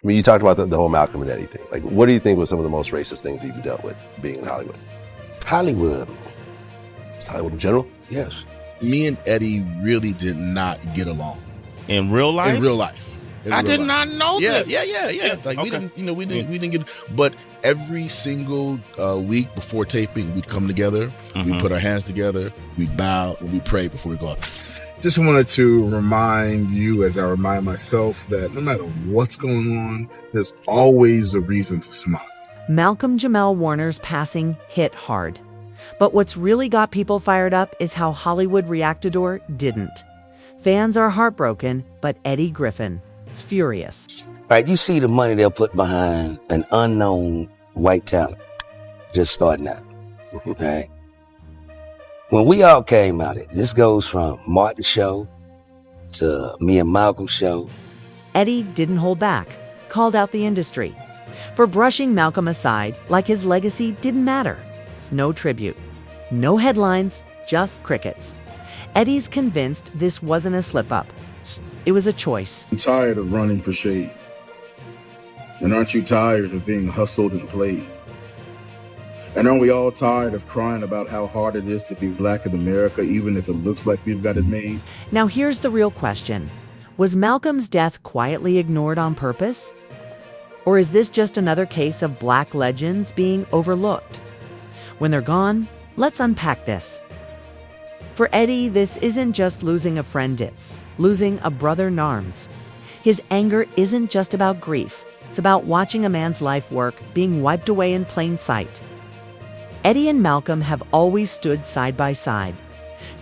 I mean, you talked about the whole Malcolm and Eddie thing. Like, what do you think was some of the most racist things that you've dealt with being in Hollywood? Hollywood, man. Just Hollywood in general? Yes. Me and Eddie really did not get along. In real life? In real life. I did not know this. Yeah. Like Okay. we didn't get. But every single week before taping, we'd come together. We'd put our hands together. We'd bow and we'd pray before we go out. Just wanted to remind you, as I remind myself, that no matter what's going on, there's always a reason to smile. Malcolm-Jamal Warner's passing hit hard. But what's really got people fired up is how Hollywood reacted or didn't. Fans are heartbroken, but Eddie Griffin is furious. Right, you see the money they'll put behind an unknown white talent just starting out. Right? When we all came out, this goes from Martin's show to me and Malcolm's show. Eddie didn't hold back, called out the industry for brushing Malcolm aside like his legacy didn't matter. It's no tribute, no headlines, just crickets. Eddie's convinced this wasn't a slip-up. It was a choice. I'm tired of running for shade. And aren't you tired of being hustled and played? And aren't we all tired of crying about how hard it is to be black in America, even if it looks like we've got it made? Now here's the real question. Was Malcolm's death quietly ignored on purpose? Or is this just another case of black legends being overlooked? When they're gone, let's unpack this. For Eddie, this isn't just losing a friend, it's losing a brother in arms. His anger isn't just about grief. It's about watching a man's life work being wiped away in plain sight. Eddie and Malcolm have always stood side by side.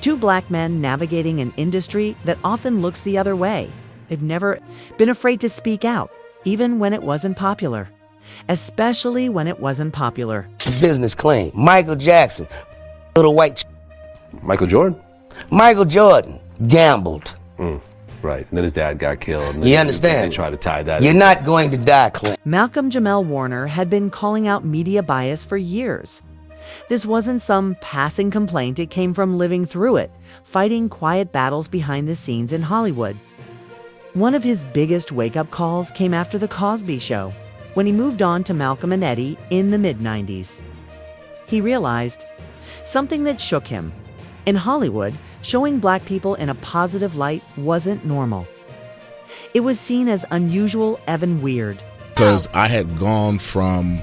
Two black men navigating an industry that often looks the other way. They've never been afraid to speak out, even when it wasn't popular. Especially when it wasn't popular. Business claim. Michael Jackson, little white Michael Jordan? Michael Jordan gambled. Right, and then his dad got killed. And You understand? They tried to tie that You're in. not going to die, Clint. Malcolm-Jamal Warner had been calling out media bias for years. This wasn't some passing complaint, it came from living through it, fighting quiet battles behind the scenes in Hollywood. One of his biggest wake-up calls came after The Cosby Show, when he moved on to Malcolm and Eddie in the mid-90s. He realized something that shook him. In Hollywood, showing black people in a positive light wasn't normal. It was seen as unusual, even weird. Because I had gone from,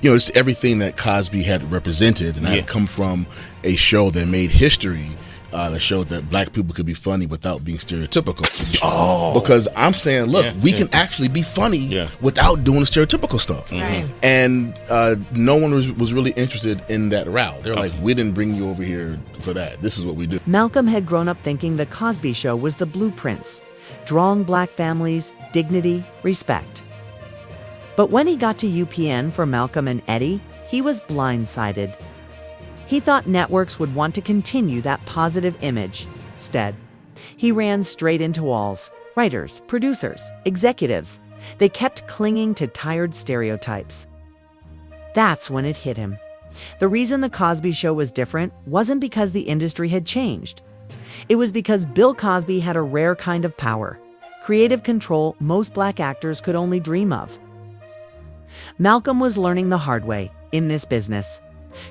just everything that Cosby had represented, and I had come from a show that made history, that showed that black people could be funny without being stereotypical. Because I'm saying, look, we can actually be funny without doing the stereotypical stuff. And no one was really interested in that route. They're like, we didn't bring you over here for that. This is what we do. Malcolm had grown up thinking The Cosby Show was the blueprints. Strong black families, dignity, respect. But when he got to UPN for Malcolm and Eddie, he was blindsided. He thought networks would want to continue that positive image. Instead, he ran straight into walls. Writers, producers, executives. They kept clinging to tired stereotypes. That's when it hit him. The reason The Cosby Show was different wasn't because the industry had changed. It was because Bill Cosby had a rare kind of power, creative control most black actors could only dream of. Malcolm was learning the hard way in this business.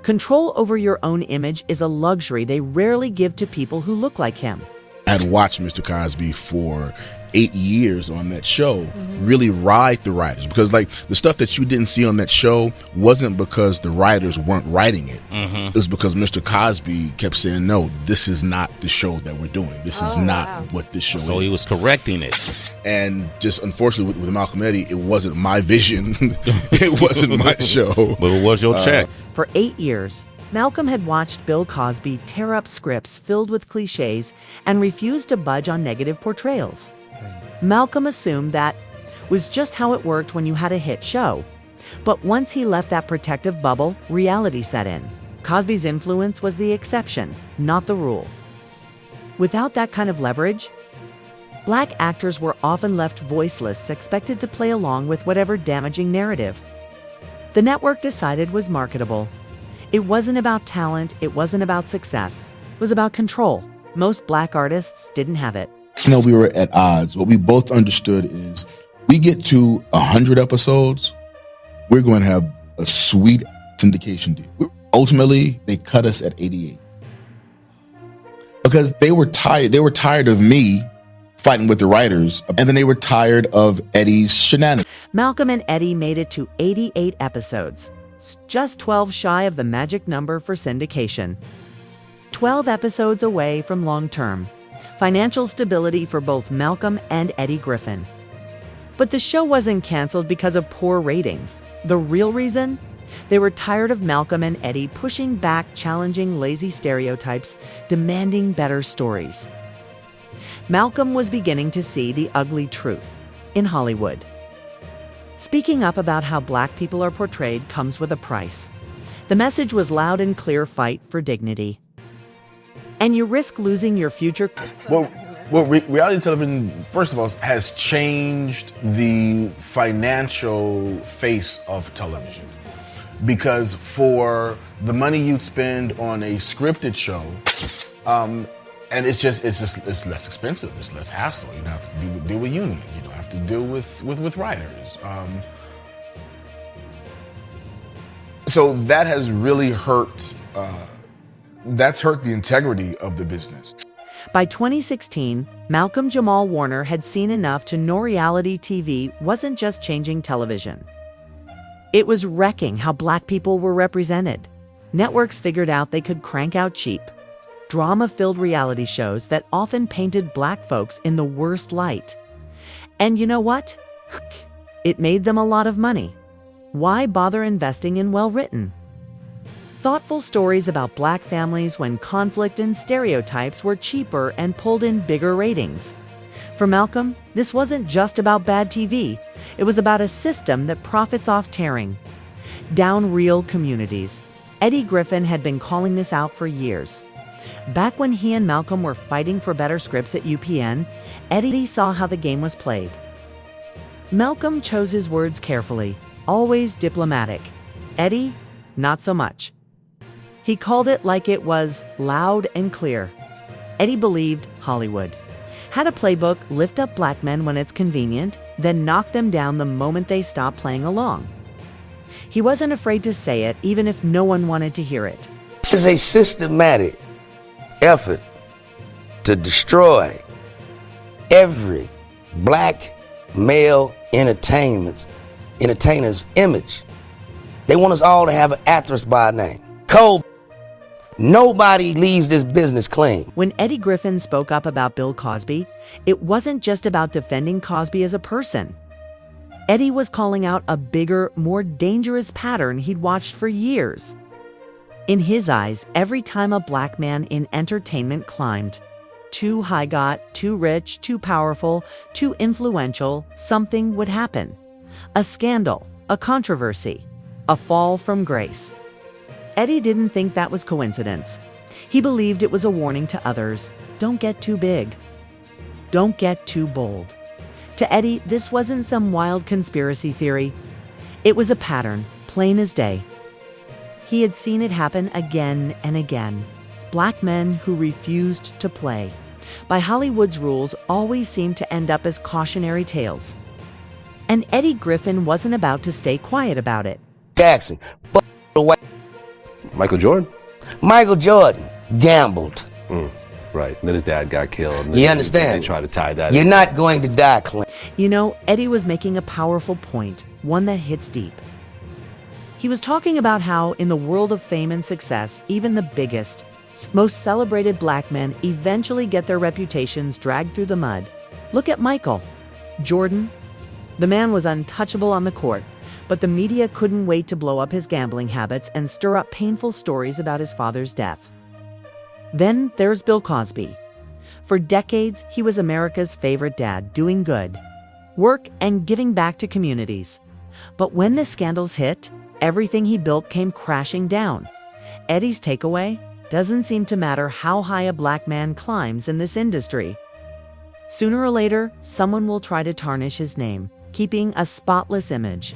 Control over your own image is a luxury they rarely give to people who look like him. I had watched Mr. Cosby for 8 years on that show, really ride the writers, because like the stuff that you didn't see on that show wasn't because the writers weren't writing it. It was because Mr. Cosby kept saying, no, this is not the show that we're doing. This is not what this show is. So he was correcting it. And just unfortunately with Malcolm Eddie, it wasn't my vision. It wasn't my show. But it was your check. For 8 years, Malcolm had watched Bill Cosby tear up scripts filled with cliches and refused to budge on negative portrayals. Malcolm assumed that was just how it worked when you had a hit show. But once he left that protective bubble, reality set in. Cosby's influence was the exception, not the rule. Without that kind of leverage, black actors were often left voiceless, expected to play along with whatever damaging narrative the network decided was marketable. It wasn't about talent, it wasn't about success, it was about control. Most black artists didn't have it. We were at odds. What we both understood is We get to 100 episodes, we're going to have a sweet syndication deal. Ultimately, they cut us at 88 because they were tired. They were tired of me fighting with the writers, and then they were tired of Eddie's shenanigans. Malcolm and Eddie made it to 88 episodes, just 12 shy of the magic number for syndication. 12 episodes away from long-term financial stability for both Malcolm and Eddie Griffin. But the show wasn't canceled because of poor ratings. The real reason? They were tired of Malcolm and Eddie pushing back, challenging lazy stereotypes, demanding better stories. Malcolm was beginning to see the ugly truth in Hollywood. Speaking up about how black people are portrayed comes with a price. The message was loud and clear: fight for dignity. And you risk losing your future. Well, reality television, first of all, has changed the financial face of television. Because for the money you'd spend on a scripted show, and it's less expensive, it's less hassle. You don't have to deal with unions, you don't have to deal with writers. So that has really hurt. That's hurt the integrity of the business. By 2016, Malcolm-Jamal Warner had seen enough to know reality TV wasn't just changing television. It was wrecking how black people were represented. Networks figured out they could crank out cheap, drama-filled reality shows that often painted black folks in the worst light. And you know what? It made them a lot of money. Why bother investing in well-written, thoughtful stories about black families when conflict and stereotypes were cheaper and pulled in bigger ratings? For Malcolm, this wasn't just about bad TV. It was about a system that profits off tearing down real communities. Eddie Griffin had been calling this out for years. Back when he and Malcolm were fighting for better scripts at UPN, Eddie saw how the game was played. Malcolm chose his words carefully, always diplomatic. Eddie, not so much. He called it like it was, loud and clear. Eddie believed Hollywood had a playbook: lift up black men when it's convenient, then knock them down the moment they stop playing along. He wasn't afraid to say it, even if no one wanted to hear it. It's a systematic effort to destroy every black male entertainer's image. They want us all to have an actress by name. Cole. Nobody leaves this business clean. When Eddie Griffin spoke up about Bill Cosby, it wasn't just about defending Cosby as a person. Eddie was calling out a bigger, more dangerous pattern he'd watched for years. In his eyes, every time a black man in entertainment climbed too high got, too rich, too powerful, too influential, something would happen. A scandal, a controversy, a fall from grace. Eddie didn't think that was coincidence. He believed it was a warning to others. Don't get too big. Don't get too bold. To Eddie, this wasn't some wild conspiracy theory. It was a pattern, plain as day. He had seen it happen again and again. Black men who refused to play by Hollywood's rules always seemed to end up as cautionary tales. And Eddie Griffin wasn't about to stay quiet about it. Jackson, fuck the white. Michael Jordan? Michael Jordan gambled. Right. And then his dad got killed. And You understand? They tried to tie that You're in. not going to die clean. You know, Eddie was making a powerful point, one that hits deep. He was talking about how, in the world of fame and success, even the biggest, most celebrated black men eventually get their reputations dragged through the mud. Look at Michael Jordan. The man was untouchable on the court, but the media couldn't wait to blow up his gambling habits and stir up painful stories about his father's death. Then there's Bill Cosby. For decades, he was America's favorite dad, doing good work and giving back to communities. But when the scandals hit, everything he built came crashing down. Eddie's takeaway: doesn't seem to matter how high a black man climbs in this industry. Sooner or later, someone will try to tarnish his name, keeping a spotless image.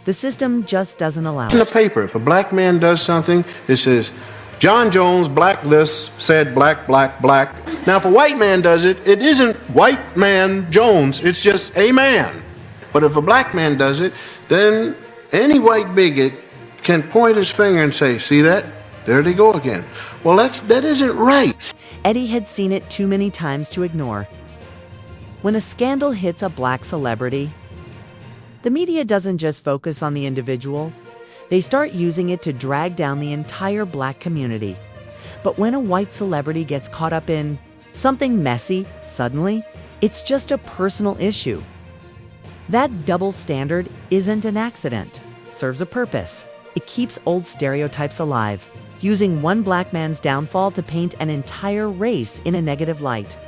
The system just doesn't allow In the it. paper, if a black man does something, it says, John Jones, black list, said black, black, black. Now, if a white man does it, it isn't white man Jones, it's just a man. But But if a black man does it, then any white bigot can point his finger and say, see that? There they go again. Well, that isn't right. Eddie had seen it too many times to ignore. When a scandal hits a black celebrity, the media doesn't just focus on the individual. They start using it to drag down the entire black community. But when a white celebrity gets caught up in something messy, suddenly, it's just a personal issue. That double standard isn't an accident. It serves a purpose. It keeps old stereotypes alive, using one black man's downfall to paint an entire race in a negative light.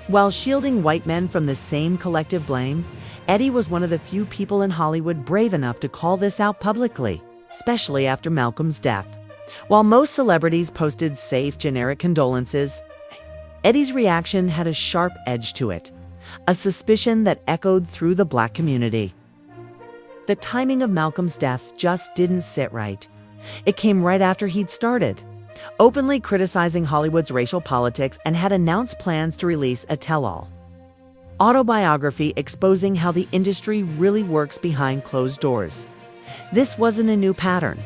While shielding white men from the same collective blame, Eddie was one of the few people in Hollywood brave enough to call this out publicly, especially after Malcolm's death. While most celebrities posted safe, generic condolences, Eddie's reaction had a sharp edge to it, a suspicion that echoed through the black community. The timing of Malcolm's death just didn't sit right. It came right after he'd started, openly criticizing Hollywood's racial politics, and had announced plans to release a tell-all autobiography exposing how the industry really works behind closed doors. This wasn't a new pattern.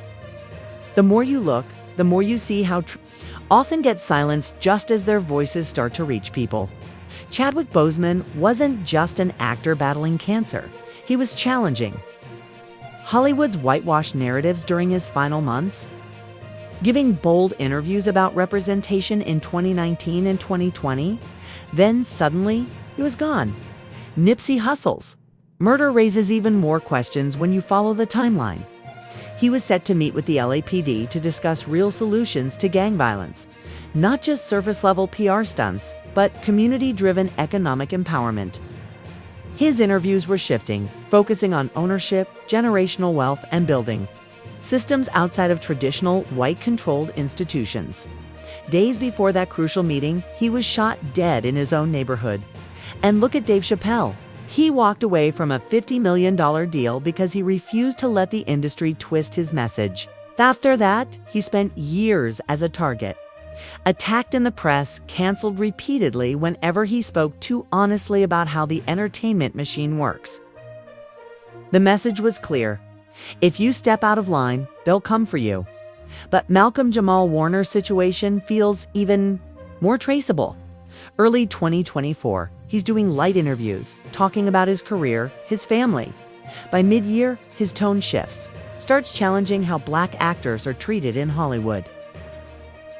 The more you look, the more you see how often get silenced just as their voices start to reach people. Chadwick Boseman wasn't just an actor battling cancer. He was challenging Hollywood's whitewashed narratives during his final months, giving bold interviews about representation in 2019 and 2020. Then suddenly, he was gone. Nipsey Hussle's murder raises even more questions when you follow the timeline. He was set to meet with the LAPD to discuss real solutions to gang violence, not just surface-level PR stunts, but community-driven economic empowerment. His interviews were shifting, focusing on ownership, generational wealth, and building systems outside of traditional white-controlled institutions. Days before that crucial meeting, he was shot dead in his own neighborhood. And look at Dave Chappelle. He walked away from a $50 million deal because he refused to let the industry twist his message. After that, he spent years as a target, attacked in the press, canceled repeatedly whenever he spoke too honestly about how the entertainment machine works. The message was clear. If you step out of line, they'll come for you. But Malcolm-Jamal Warner's situation feels even more traceable. Early 2024, he's doing light interviews, talking about his career, his family. By mid-year, his tone shifts, starts challenging how black actors are treated in Hollywood.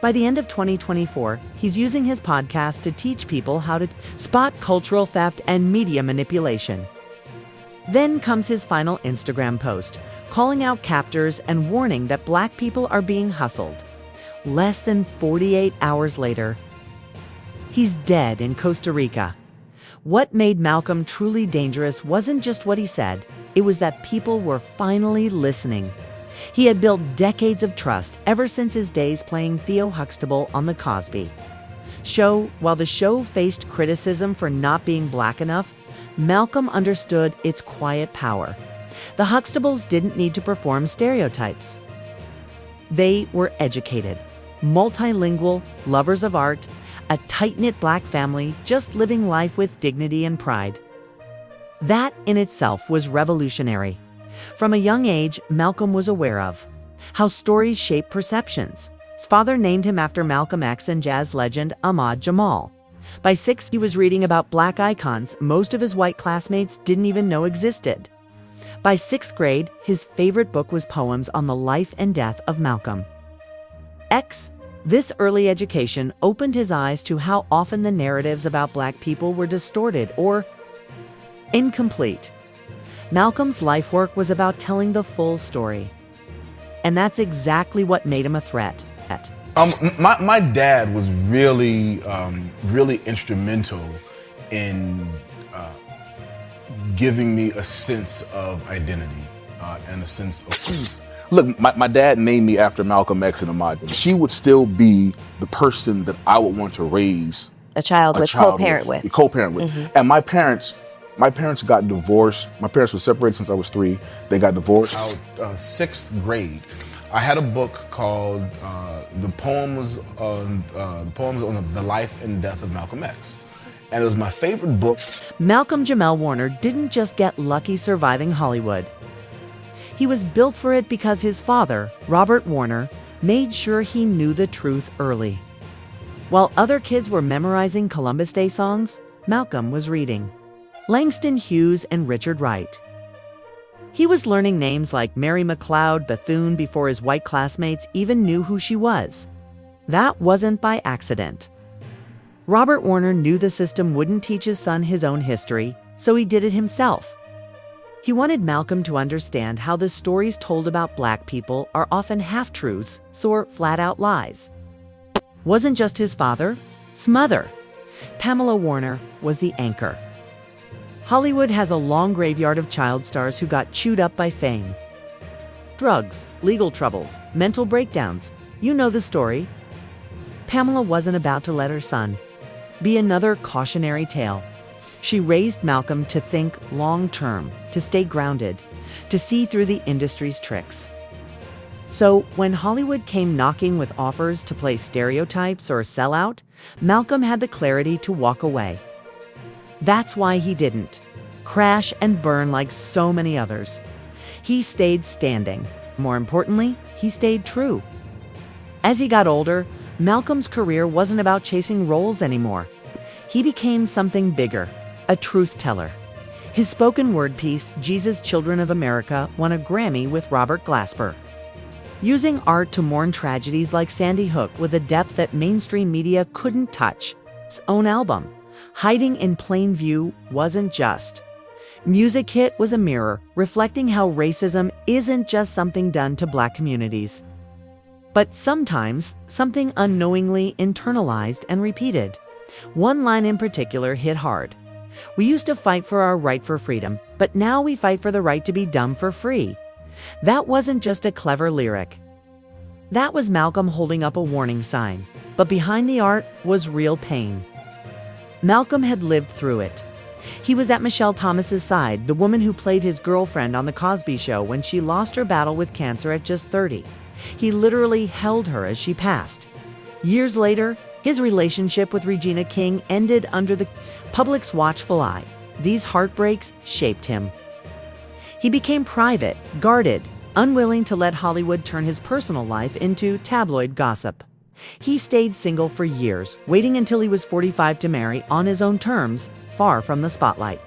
By the end of 2024, he's using his podcast to teach people how to spot cultural theft and media manipulation. Then comes his final Instagram post, calling out captors and warning that black people are being hustled. Less than 48 hours later, he's dead in Costa Rica. What made Malcolm truly dangerous wasn't just what he said, it was that people were finally listening. He had built decades of trust ever since his days playing Theo Huxtable on The Cosby Show. While the show faced criticism for not being black enough, Malcolm understood its quiet power. The Huxtables didn't need to perform stereotypes. They were educated, multilingual, lovers of art, a tight-knit black family just living life with dignity and pride. That in itself was revolutionary. From a young age, Malcolm was aware of how stories shape perceptions. His father named him after Malcolm X and jazz legend Ahmad Jamal. By 6, he was reading about black icons most of his white classmates didn't even know existed. By 6th grade, his favorite book was poems on the life and death of Malcolm X. This early education opened his eyes to how often the narratives about black people were distorted or incomplete. Malcolm's life work was about telling the full story. And that's exactly what made him a threat. My dad was really instrumental in giving me a sense of identity and a sense of peace. Look, my dad named me after Malcolm X and Ahmad. She would still be the person that I would want to raise a child with. Co-parent with. Mm-hmm. And my parents got divorced. My parents were separated since I was 3. They got divorced. Out 6th grade, I had a book called the poems on the life and death of Malcolm X, and it was my favorite book. Malcolm-Jamal Warner didn't just get lucky surviving Hollywood. He was built for it because his father, Robert Warner, made sure he knew the truth early. While other kids were memorizing Columbus Day songs, Malcolm was reading Langston Hughes and Richard Wright. He was learning names like Mary McLeod Bethune before his white classmates even knew who she was. That wasn't by accident. Robert Warner knew the system wouldn't teach his son his own history, so he did it himself. He wanted Malcolm to understand how the stories told about Black people are often half-truths or flat-out lies. Wasn't just his father, his mother. Pamela Warner was the anchor. Hollywood has a long graveyard of child stars who got chewed up by fame. Drugs, legal troubles, mental breakdowns. You know the story. Pamela wasn't about to let her son be another cautionary tale. She raised Malcolm to think long-term, to stay grounded, to see through the industry's tricks. So when Hollywood came knocking with offers to play stereotypes or sell out, Malcolm had the clarity to walk away. That's why he didn't crash and burn like so many others. He stayed standing. More importantly, he stayed true. As he got older, Malcolm's career wasn't about chasing roles anymore. He became something bigger, a truth teller. His spoken word piece, Jesus Children of America, won a Grammy with Robert Glasper. Using art to mourn tragedies like Sandy Hook with a depth that mainstream media couldn't touch. His own album, Hiding in Plain View, wasn't just. Music Hit was a mirror, reflecting how racism isn't just something done to Black communities, but sometimes something unknowingly internalized and repeated. One line in particular hit hard. We used to fight for our right for freedom, but now we fight for the right to be dumb for free. That wasn't just a clever lyric. That was Malcolm holding up a warning sign, but behind the art was real pain. Malcolm had lived through it. He was at Michelle Thomas's side, the woman who played his girlfriend on The Cosby Show when she lost her battle with cancer at just 30. He literally held her as she passed. Years later, his relationship with Regina King ended under the public's watchful eye. These heartbreaks shaped him. He became private, guarded, unwilling to let Hollywood turn his personal life into tabloid gossip. He stayed single for years, waiting until he was 45 to marry on his own terms, far from the spotlight.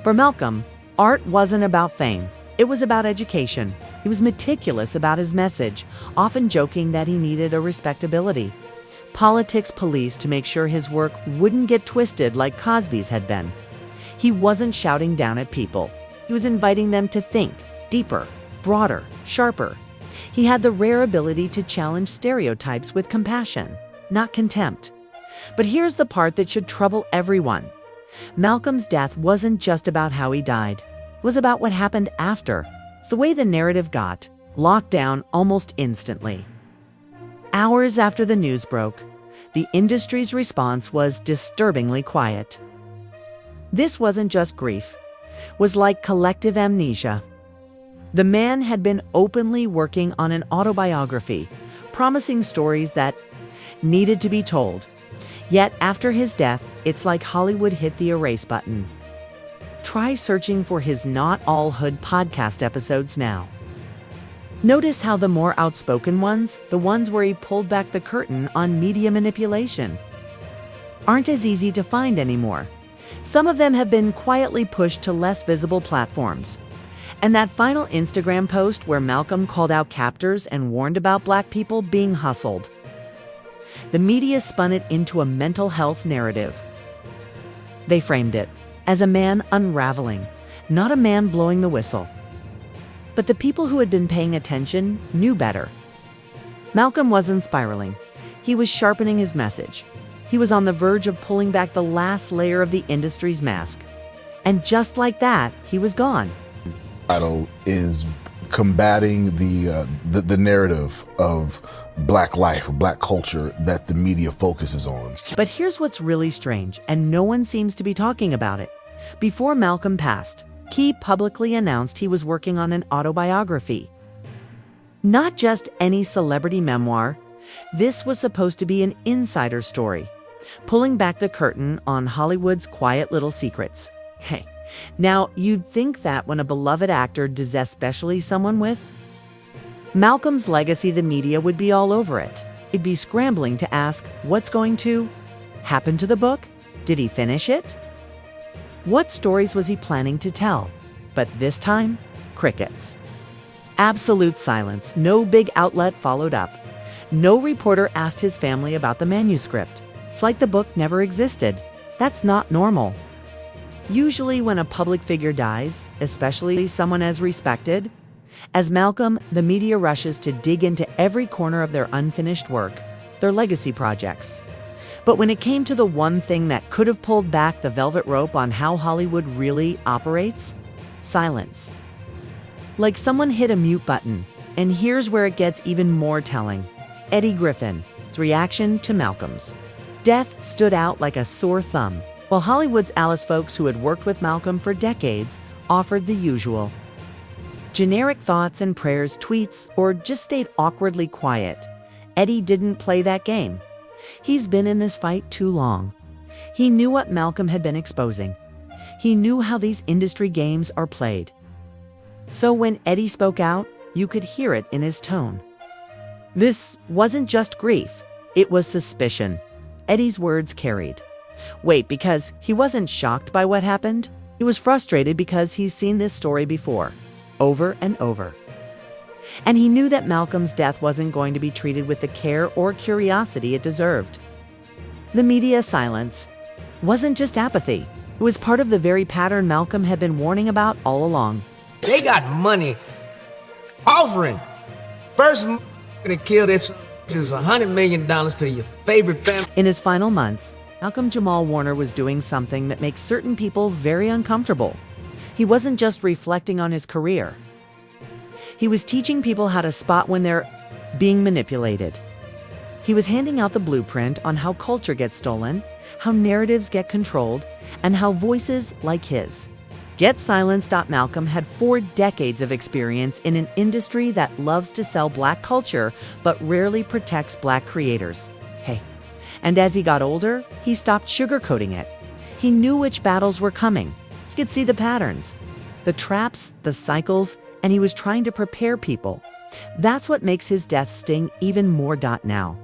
For Malcolm, art wasn't about fame. It was about education. He was meticulous about his message, often joking that he needed a respectability. Politics policed to make sure his work wouldn't get twisted like Cosby's had been. He wasn't shouting down at people. He was inviting them to think deeper, broader, sharper. He had the rare ability to challenge stereotypes with compassion, not contempt. But here's the part that should trouble everyone. Malcolm's death wasn't just about how he died. It was about what happened after. It's the way the narrative got locked down almost instantly. Hours after the news broke, the industry's response was disturbingly quiet. This wasn't just grief. It was like collective amnesia. The man had been openly working on an autobiography, promising stories that needed to be told. Yet after his death, it's like Hollywood hit the erase button. Try searching for his Not All Hood podcast episodes now. Notice how the more outspoken ones, the ones where he pulled back the curtain on media manipulation, aren't as easy to find anymore. Some of them have been quietly pushed to less visible platforms. And that final Instagram post where Malcolm called out captors and warned about Black people being hustled. The media spun it into a mental health narrative. They framed it as a man unraveling, not a man blowing the whistle. But the people who had been paying attention knew better. Malcolm wasn't spiraling. He was sharpening his message. He was on the verge of pulling back the last layer of the industry's mask. And just like that, he was gone. Title is combating the narrative of Black life, Black culture that the media focuses on. But here's what's really strange, and no one seems to be talking about it. Before Malcolm passed, he publicly announced he was working on an autobiography. Not just any celebrity memoir. This was supposed to be an insider story, pulling back the curtain on Hollywood's quiet little secrets. Hey, now you'd think that when a beloved actor does, especially someone with Malcolm's legacy, the media would be all over it. It'd be scrambling to ask, what's going to happen to the book? Did he finish it? What stories was he planning to tell? But this time, crickets. Absolute silence. No big outlet followed up. No reporter asked his family about the manuscript. It's like the book never existed. That's not normal. Usually when a public figure dies, especially someone as respected as Malcolm, the media rushes to dig into every corner of their unfinished work, their legacy projects. But when it came to the one thing that could have pulled back the velvet rope on how Hollywood really operates, silence. Like someone hit a mute button. And here's where it gets even more telling. Eddie Griffin's reaction to Malcolm's death stood out like a sore thumb, while Hollywood's Alice folks who had worked with Malcolm for decades offered the usual generic thoughts and prayers, tweets, or just stayed awkwardly quiet. Eddie didn't play that game. He's been in this fight too long. He knew what Malcolm had been exposing. He knew how these industry games are played. So when Eddie spoke out, you could hear it in his tone. This wasn't just grief, it was suspicion. Eddie's words carried weight because he wasn't shocked by what happened. He was frustrated because he's seen this story before, over and over. And he knew that Malcolm's death wasn't going to be treated with the care or curiosity it deserved. The media silence wasn't just apathy. It was part of the very pattern Malcolm had been warning about all along. They got money offering. First to kill this is $100 million to your favorite family. In his final months, Malcolm-Jamal Warner was doing something that makes certain people very uncomfortable. He wasn't just reflecting on his career. He was teaching people how to spot when they're being manipulated. He was handing out the blueprint on how culture gets stolen, how narratives get controlled, and how voices like his get silenced. Malcolm had 4 decades of experience in an industry that loves to sell Black culture but rarely protects Black creators. Hey, and as he got older, he stopped sugarcoating it. He knew which battles were coming. He could see the patterns, the traps, the cycles, and he was trying to prepare people. That's what makes his death sting even more. Now,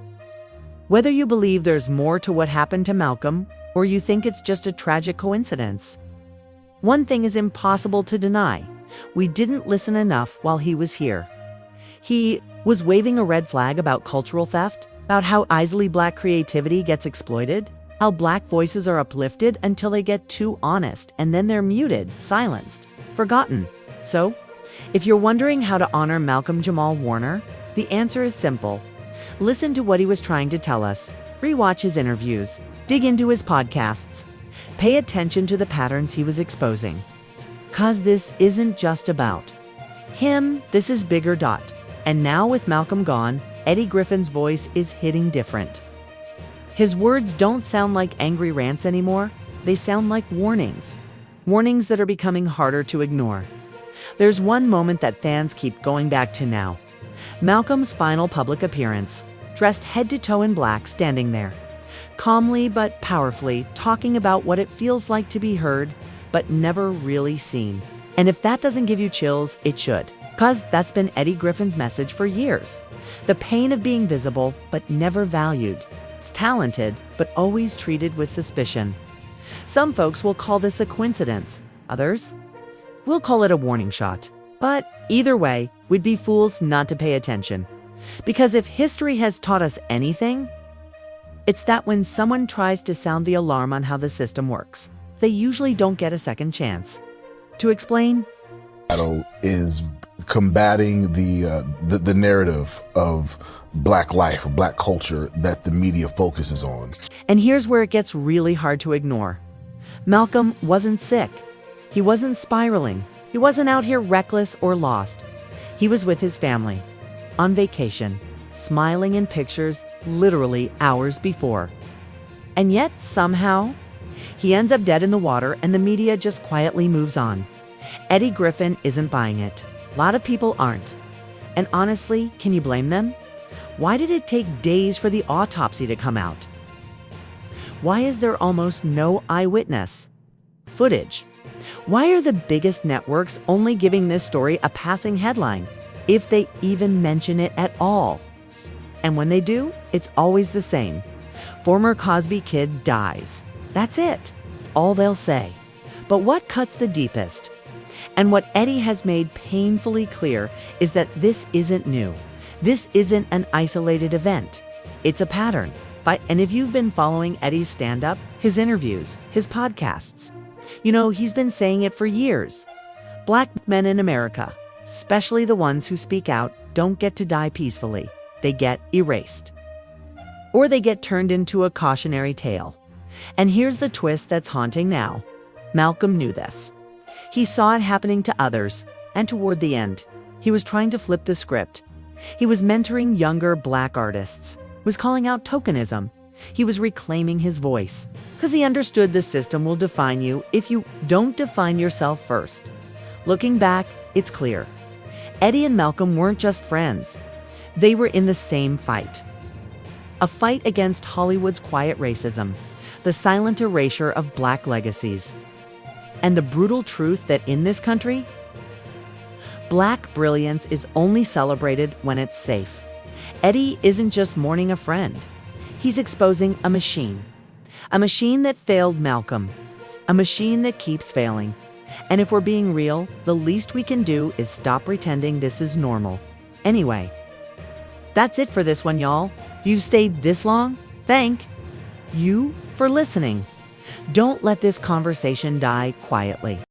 whether you believe there's more to what happened to Malcolm or you think it's just a tragic coincidence, one thing is impossible to deny. We didn't listen enough while he was here. He was waving a red flag about cultural theft, about how easily Black creativity gets exploited, how Black voices are uplifted until they get too honest and then they're muted, silenced, forgotten. So, if you're wondering how to honor Malcolm-Jamal Warner, the answer is simple. Listen to what he was trying to tell us. Rewatch his interviews. Dig into his podcasts. Pay attention to the patterns he was exposing. 'Cause this isn't just about him, this is bigger. And now with Malcolm gone, Eddie Griffin's voice is hitting different. His words don't sound like angry rants anymore. They sound like warnings. Warnings that are becoming harder to ignore. There's one moment that fans keep going back to now. Malcolm's final public appearance, dressed head to toe in black, standing there, calmly but powerfully talking about what it feels like to be heard, but never really seen. And if that doesn't give you chills, it should. 'Cause that's been Eddie Griffin's message for years. The pain of being visible, but never valued. It's talented, but always treated with suspicion. Some folks will call this a coincidence. Others will call it a warning shot. But either way, we'd be fools not to pay attention. Because if history has taught us anything, it's that when someone tries to sound the alarm on how the system works, they usually don't get a second chance. To explain, battle is combating the narrative of Black life or Black culture that the media focuses on. And here's where it gets really hard to ignore. Malcolm wasn't sick. He wasn't spiraling. He wasn't out here reckless or lost. He was with his family, on vacation, smiling in pictures literally hours before. And yet, somehow, he ends up dead in the water and the media just quietly moves on. Eddie Griffin isn't buying it. A lot of people aren't. And honestly, can you blame them? Why did it take days for the autopsy to come out? Why is there almost no eyewitness footage? Why are the biggest networks only giving this story a passing headline, if they even mention it at all? And when they do, it's always the same. Former Cosby kid dies. That's it. It's all they'll say. But what cuts the deepest? And what Eddie has made painfully clear is that this isn't new. This isn't an isolated event. It's a pattern. And if you've been following Eddie's stand-up, his interviews, his podcasts, you know, he's been saying it for years. Black men in America, especially the ones who speak out, don't get to die peacefully. They get erased. Or they get turned into a cautionary tale. And here's the twist that's haunting now. Malcolm knew this. He saw it happening to others, and toward the end, he was trying to flip the script. He was mentoring younger Black artists, was calling out tokenism. He was reclaiming his voice, because he understood the system will define you if you don't define yourself first. Looking back, it's clear. Eddie and Malcolm weren't just friends. They were in the same fight. A fight against Hollywood's quiet racism, the silent erasure of Black legacies, and the brutal truth that in this country, Black brilliance is only celebrated when it's safe. Eddie isn't just mourning a friend. He's exposing a machine that failed Malcolm, a machine that keeps failing. And if we're being real, the least we can do is stop pretending this is normal. Anyway, that's it for this one, y'all. If you've stayed this long, thank you for listening. Don't let this conversation die quietly.